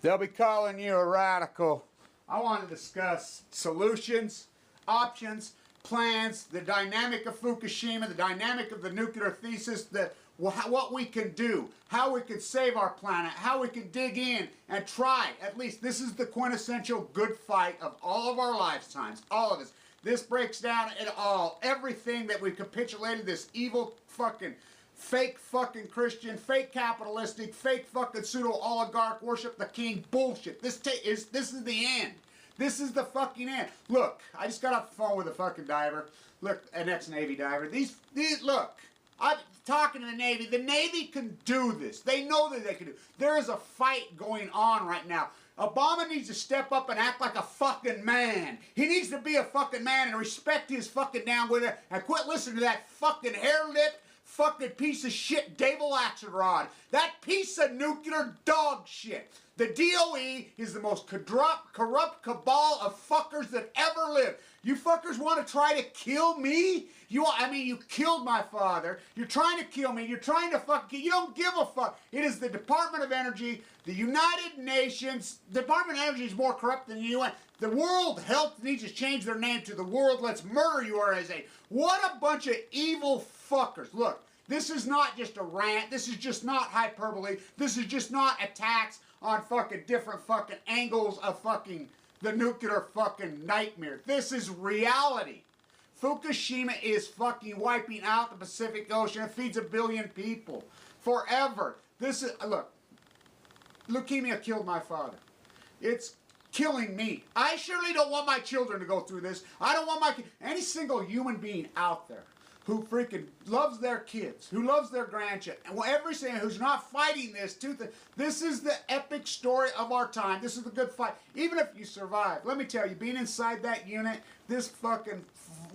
They'll be calling you a radical. I want to discuss solutions, options, plans, the dynamic of Fukushima, the dynamic of the nuclear thesis, what we can do, how we can save our planet, how we can dig in and try. At least this is the quintessential good fight of all of our lifetimes, all of us. This breaks down it all, everything that we've capitulated, this evil fucking fake fucking Christian, fake capitalistic, fake fucking pseudo-oligarch worship the king bullshit. This is the end. This is the fucking end. Look, I just got off the phone with a fucking diver. Look, an ex-Navy diver. These look, I'm talking to the Navy. The Navy can do this. They know that they can do. There is a fight going on right now. Obama needs to step up and act like a fucking man. He needs to be a fucking man and respect his fucking down with it and quit listening to that fucking hair-lip fucking piece of shit David Axelrod. That piece of nuclear dog shit. The DOE is the most corrupt cabal of fuckers that ever lived. You fuckers want to try to kill me? You killed my father. You're trying to kill me. You're trying to fucking, you don't give a fuck. It is the Department of Energy, the United Nations. The Department of Energy is more corrupt than the UN. The World Health needs to change their name to the World Let's Murder You RSA. What a bunch of evil fuckers. Look, this is not just a rant. This is just not hyperbole. This is just not attacks on fucking different fucking angles of fucking the nuclear fucking nightmare. This is reality. Fukushima is fucking wiping out the Pacific Ocean. It feeds 1 billion people forever. This is, look, leukemia killed my father. It's killing me. I surely don't want my children to go through this. I don't want any single human being out there who freaking loves their kids, who loves their grandchildren, and every single who's not fighting this tooth. This is the epic story of our time. This is the good fight. Even if you survive, let me tell you, being inside that unit, this fucking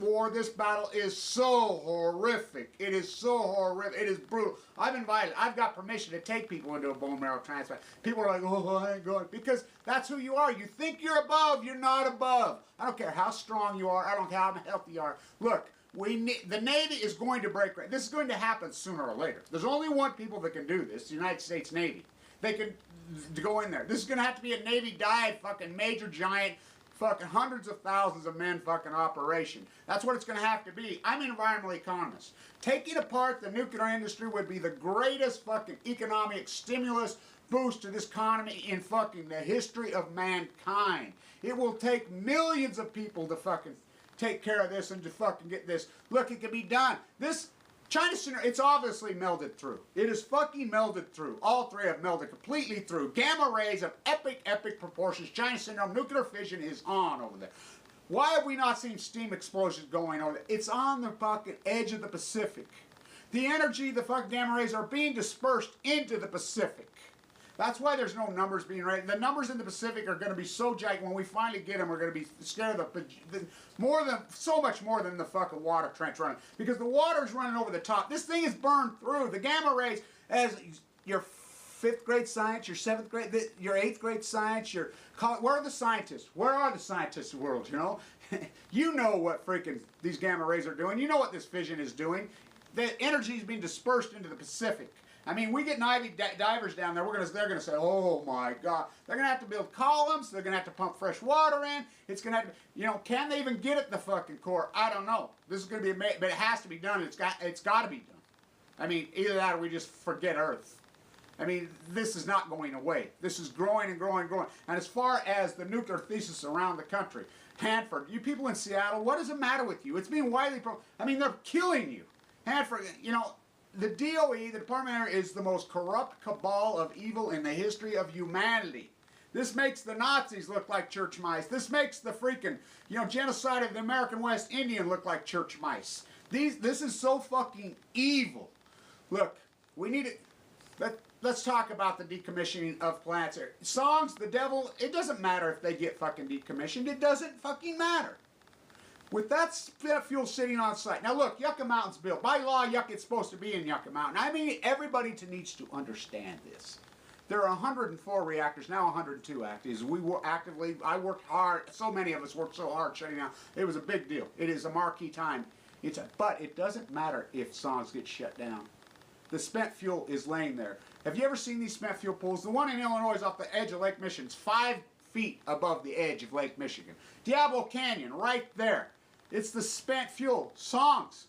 war, this battle is so horrific. It is so horrific. It is brutal. I've invited, I've got permission to take people into a bone marrow transplant. People are like, oh, I ain't going. Because that's who you are. You think you're above, you're not above. I don't care how strong you are. I don't care how healthy you are. Look, the Navy is going to break. This is going to happen sooner or later. There's only one people that can do this, the United States Navy. They can go in there. This is going to have to be a Navy dive fucking major giant fucking hundreds of thousands of men fucking operation. That's what it's going to have to be. I'm an environmental economist. Taking apart the nuclear industry would be the greatest fucking economic stimulus boost to this economy in fucking the history of mankind. It will take millions of people to fucking take care of this and to fucking get this. Look, it can be done. This China Syndrome, it's obviously melded through. It is fucking melded through. All three have melded completely through. Gamma rays of epic, epic proportions. China Syndrome, nuclear fission is on over there. Why have we not seen steam explosions going over there? It's on the fucking edge of the Pacific. The energy, the fucking gamma rays are being dispersed into the Pacific. That's why there's no numbers being raised. The numbers in the Pacific are going to be so giant. When we finally get them, we're going to be scared of so much more than the fucking water trench running. Because the water's running over the top. This thing is burned through. The gamma rays, as your 5th grade science, your 7th grade, your 8th grade science, where are the scientists? Where are the scientists in the world, you know? You know what freaking these gamma rays are doing. You know what this fission is doing. The energy is being dispersed into the Pacific. I mean, we get Navy divers down there. They're gonna say, "Oh my God!" They're gonna have to build columns. They're gonna have to pump fresh water in. It's gonna have to, you know, can they even get at the fucking core? I don't know. This is gonna be, but it has to be done. It's got to be done. I mean, either that or we just forget Earth. I mean, this is not going away. This is growing and growing and growing. And as far as the nuclear thesis around the country, Hanford, you people in Seattle, what is the matter with you? It's being widely, I mean, they're killing you. Hanford, you know. The DOE, the Department of Energy, is the most corrupt cabal of evil in the history of humanity. This makes the Nazis look like church mice. This makes the freaking, you know, genocide of the American West Indian look like church mice. This is so fucking evil. Look, we need it. Let's talk about the decommissioning of plants. Songs, the devil, it doesn't matter if they get fucking decommissioned. It doesn't fucking matter. With that fuel sitting on site. Now look, Yucca Mountain's built. By law, Yucca, it's supposed to be in Yucca Mountain. I mean, everybody needs to understand this. There are 104 reactors, now 102 active. I worked hard, so many of us worked so hard shutting down. It was a big deal. It is a marquee time. But it doesn't matter if songs get shut down. The spent fuel is laying there. Have you ever seen these spent fuel pools? The one in Illinois is off the edge of Lake Michigan. It's 5 feet above the edge of Lake Michigan. Diablo Canyon, right there. It's the spent fuel. Songs.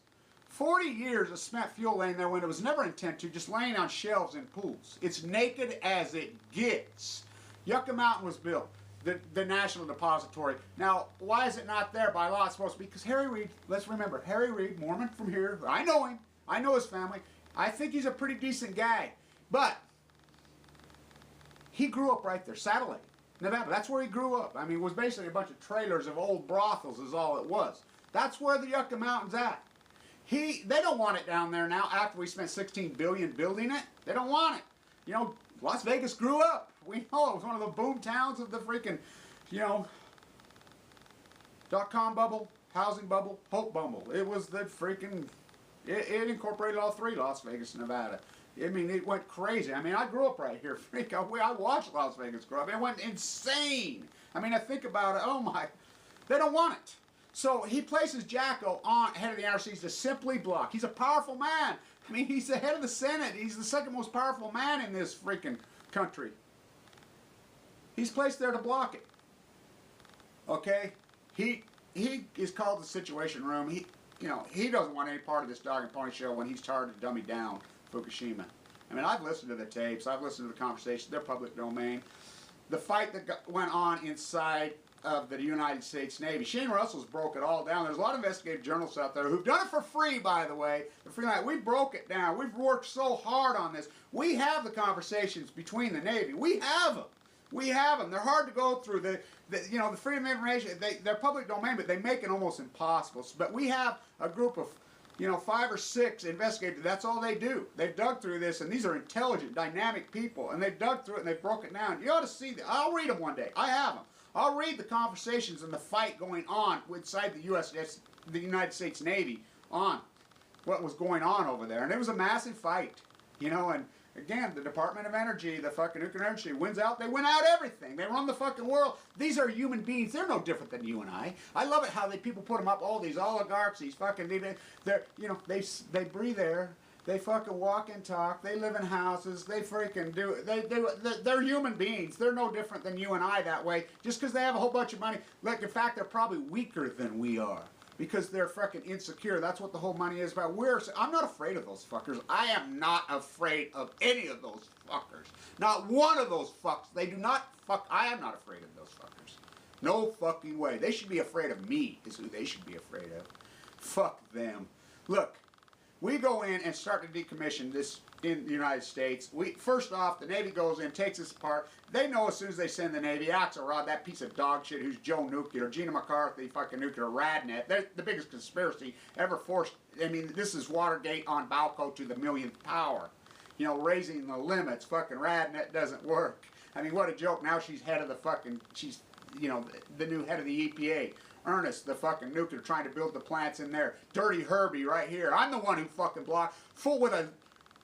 40 years of spent fuel laying there when it was never intended to, just laying on shelves in pools. It's naked as it gets. Yucca Mountain was built. The National Depository. Now, why is it not there by law? It's supposed to be because Harry Reid, let's remember, Harry Reid, Mormon from here, I know him. I know his family. I think he's a pretty decent guy. But he grew up right there, Satellite, Nevada. That's where he grew up. I mean, it was basically a bunch of trailers of old brothels is all it was. That's where the Yucca Mountain's at. They don't want it down there now after we spent $16 billion building it. They don't want it. You know, Las Vegas grew up. We know it was one of the boom towns of the freaking, you know, dot-com bubble, housing bubble, hope bubble. It was the freaking, it incorporated all three, Las Vegas, Nevada. I mean, it went crazy. I mean, I grew up right here. I watched Las Vegas grow up. It went insane. I mean, I think about it. Oh, my. They don't want it. So he places Jacko on head of the NRCs to simply block. He's a powerful man. I mean, he's the head of the Senate. He's the second most powerful man in this freaking country. He's placed there to block it. Okay? He is called the Situation Room. He doesn't want any part of this dog and pony show when he's tired to dummy down Fukushima. I mean, I've listened to the tapes. I've listened to the conversations. They're public domain. The fight that went on inside of the United States Navy. Shane Russell's broke it all down. There's a lot of investigative journalists out there who've done it for free, by the way. The freelance. We broke it down. We've worked so hard on this. We have the conversations between the Navy. We have them. We have them. They're hard to go through. The freedom of information, they're public domain, but they make it almost impossible. But we have a group of 5 or 6 investigators. That's all they do. They've dug through this, and these are intelligent, dynamic people, and they've dug through it, and they've broken it down. You ought to see that. I'll read them one day. I have them. I'll read the conversations and the fight going on inside the United States Navy on what was going on over there. And it was a massive fight, and again, the Department of Energy, the fucking nuclear energy wins out. They win out everything. They run the fucking world. These are human beings. They're no different than you and I. I love it how people put them up, all these oligarchs, these fucking, they breathe air. They fucking walk and talk. They live in houses. They freaking do. They're human beings. They're no different than you and I that way. Just because they have a whole bunch of money. Like, in fact, they're probably weaker than we are because they're fucking insecure. That's what the whole money is about. I'm not afraid of those fuckers. I am not afraid of any of those fuckers. Not one of those fucks. They do not fuck. I am not afraid of those fuckers. No fucking way. They should be afraid of me is who they should be afraid of. Fuck them. Look. We go in and start to decommission this in the United States. First off, the Navy goes in, takes this apart. They know as soon as they send the Navy, Axelrod, that piece of dog shit who's Joe Nuclear, Gina McCarthy, fucking nuclear radnet. They're the biggest conspiracy ever forced. I mean, this is Watergate on Balco to the millionth power. Raising the limits. Fucking radnet doesn't work. I mean, what a joke. Now she's head of the fucking, the new head of the EPA. Ernest, the fucking nuclear, trying to build the plants in there. Dirty Herbie right here. I'm the one who fucking blocked, full with a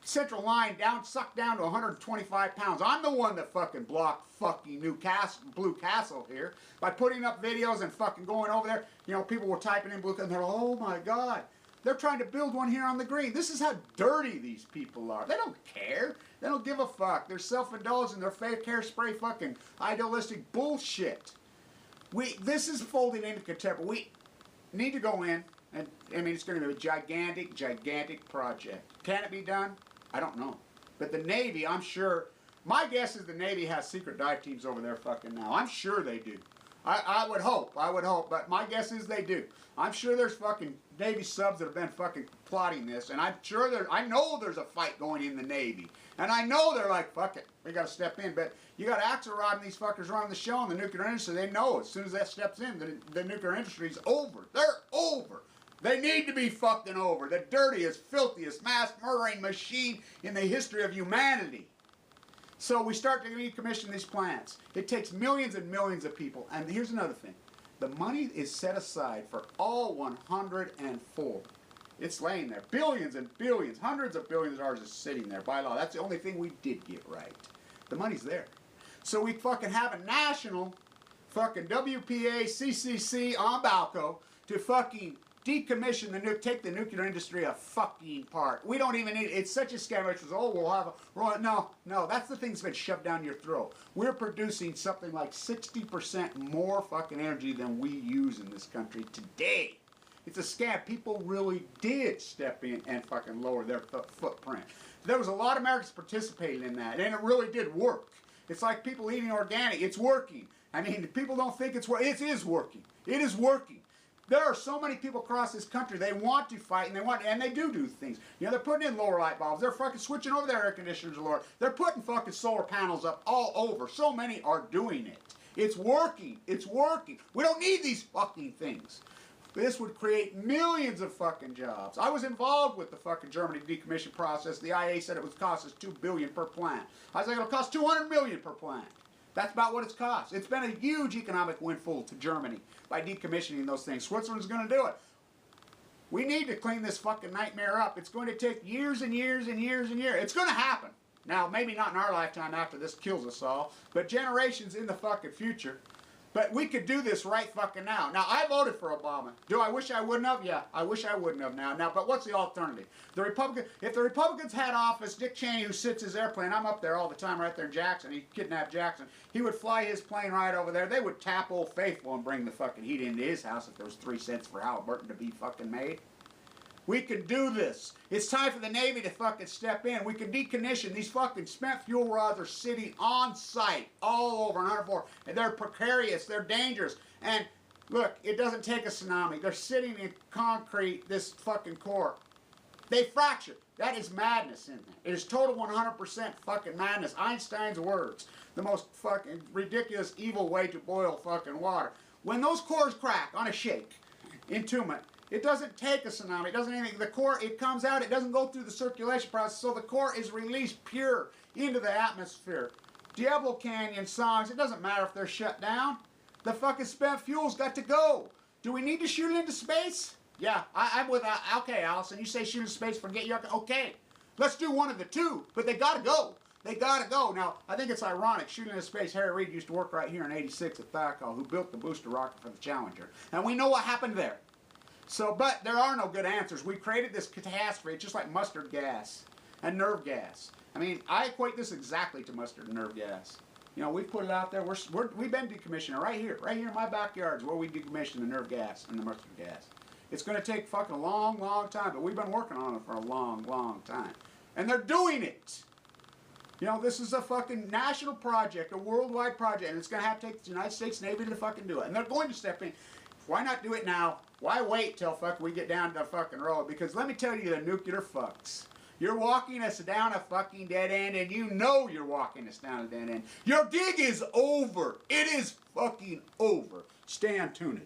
central line sucked down to 125 pounds. I'm the one that fucking blocked fucking Blue Castle here by putting up videos and fucking going over there. People were typing in Blue Castle and they're like, oh my God. They're trying to build one here on the green. This is how dirty these people are. They don't care. They don't give a fuck. They're self-indulgent. They're fake hairspray fucking idealistic bullshit. This is folding into contemporary. We need to go in, and it's going to be a gigantic, gigantic project. Can it be done? I don't know. But the Navy, I'm sure, my guess is the Navy has secret dive teams over there fucking now. I'm sure they do. I would hope, but my guess is they do. I'm sure there's fucking Navy subs that have been fucking plotting this, and I know there's a fight going in the Navy. And I know they're like, fuck it, we gotta step in. But you got Axelrod and these fuckers running the show in the nuclear industry. They know as soon as that steps in, the nuclear industry's over. They're over. They need to be fucking over. The dirtiest, filthiest, mass murdering machine in the history of humanity. So we start to decommission these plants. It takes millions and millions of people. And here's another thing. The money is set aside for all 104. It's laying there. Billions and billions, hundreds of billions of dollars is sitting there by law. That's the only thing we did get right. The money's there. So we fucking have a national fucking WPA, CCC on Balco to fucking decommission the take the nuclear industry a fucking part. We don't even need it. It's such a scam. It's just, oh, we'll have a, no, that's the thing that's been shoved down your throat. We're producing something like 60% more fucking energy than we use in this country today. It's a scam. People really did step in and fucking lower their footprint. There was a lot of Americans participating in that, and it really did work. It's like people eating organic. It's working. I mean, people don't think it's working. It is working. It is working. There are so many people across this country, they want to fight, and they do things. You know, they're putting in lower light bulbs. They're fucking switching over their air conditioners lower. They're putting fucking solar panels up all over. So many are doing it. It's working. It's working. We don't need these fucking things. This would create millions of fucking jobs. I was involved with the fucking Germany decommission process. The IA said it would cost us $2 billion per plant. I was like, it'll cost $200 million per plant. That's about what it's cost. It's been a huge economic windfall to Germany by decommissioning those things. Switzerland's going to do it. We need to clean this fucking nightmare up. It's going to take years and years and years and years. It's going to happen. Now, maybe not in our lifetime after this kills us all, but generations in the fucking future. But we could do this right fucking now. Now, I voted for Obama. Do I wish I wouldn't have? Yeah, I wish I wouldn't have now. But what's the alternative? If the Republicans had office, Dick Cheney, who sits his airplane, I'm up there all the time right there in Jackson, he kidnapped Jackson, he would fly his plane right over there. They would tap Old Faithful and bring the fucking heat into his house if there was 3 cents for Halliburton to be fucking made. We can do this. It's time for the Navy to fucking step in. We can decommission. These fucking spent fuel rods are sitting on site all over and underfoot. And they're precarious. They're dangerous. And look, it doesn't take a tsunami. They're sitting in concrete, this fucking core. They fracture. That is madness in there. It is total 100% fucking madness. Einstein's words. The most fucking ridiculous, evil way to boil fucking water. When those cores crack on a shake, entombment, it doesn't take a tsunami. It doesn't anything. The core, it comes out. It doesn't go through the circulation process. So the core is released pure into the atmosphere. Diablo Canyon songs, it doesn't matter if they're shut down. The fucking spent fuel's got to go. Do we need to shoot it into space? Yeah, I'm with, okay, Allison, you say shoot into space, forget you, okay. Let's do one of the two, but they gotta go. They gotta go. Now, I think it's ironic, shooting into space, Harry Reid used to work right here in '86 at Thakal, who built the booster rocket for the Challenger. And we know what happened there. So, but there are no good answers. We've created this catastrophe. It's just like mustard gas and nerve gas. I mean, I equate this exactly to mustard and nerve gas. You know, we've put it out there. We've been decommissioning it right here in my backyard is where we decommission the nerve gas and the mustard gas. It's going to take fucking a long, long time, but we've been working on it for a long, long time. And they're doing it. You know, this is a fucking national project, a worldwide project, and it's going to have to take the United States Navy to fucking do it. And they're going to step in. Why not do it now? Why wait till fuck we get down to the fucking road? Because let me tell you, the nuclear fucks. You're walking us down a fucking dead end, and you know you're walking us down a dead end. Your gig is over. It is fucking over. Stay tuned.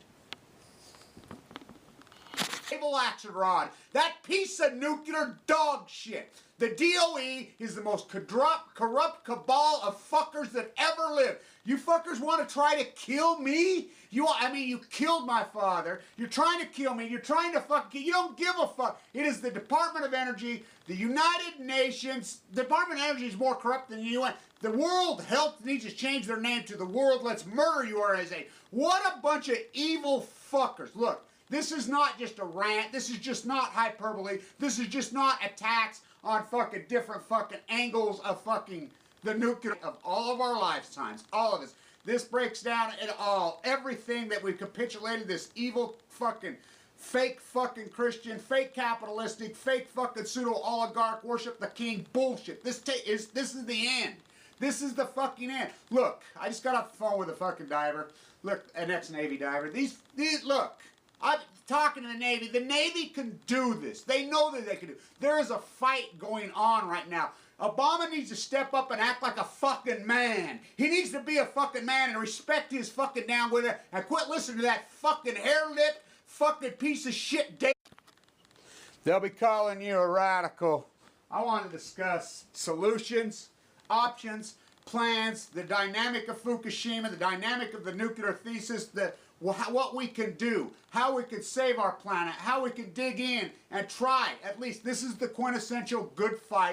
Naval action rod. That piece of nuclear dog shit. The DOE is the most corrupt cabal of fuckers that ever lived. You fuckers want to try to kill me? You killed my father. You're trying to kill me. You're trying to fucking, you don't give a fuck. It is the Department of Energy, the United Nations. The Department of Energy is more corrupt than the UN. The World Health needs to change their name to the World Let's Murder You RSA. What a bunch of evil fuckers. Look, this is not just a rant. This is just not hyperbole. This is just not attacks on fucking different fucking angles of fucking the nuclear of all of our lifetimes. All of this. This breaks down it all. Everything that we capitulated, this evil fucking fake fucking Christian, fake capitalistic, fake fucking pseudo-oligarch worship the king bullshit. This is the end. This is the fucking end. Look, I just got off the phone with a fucking diver. Look, an ex-Navy diver. These look. I'm talking to the Navy. The Navy can do this. They know that they can do it. There is a fight going on right now. Obama needs to step up and act like a fucking man. He needs to be a fucking man and respect his fucking down with it and quit listening to that fucking hair-lip fucking piece of shit. They'll be calling you a radical. I want to discuss solutions, options, plans, the dynamic of Fukushima, the dynamic of the nuclear thesis, what we can do, how we can save our planet, how we can dig in and try. At least this is the quintessential good fight.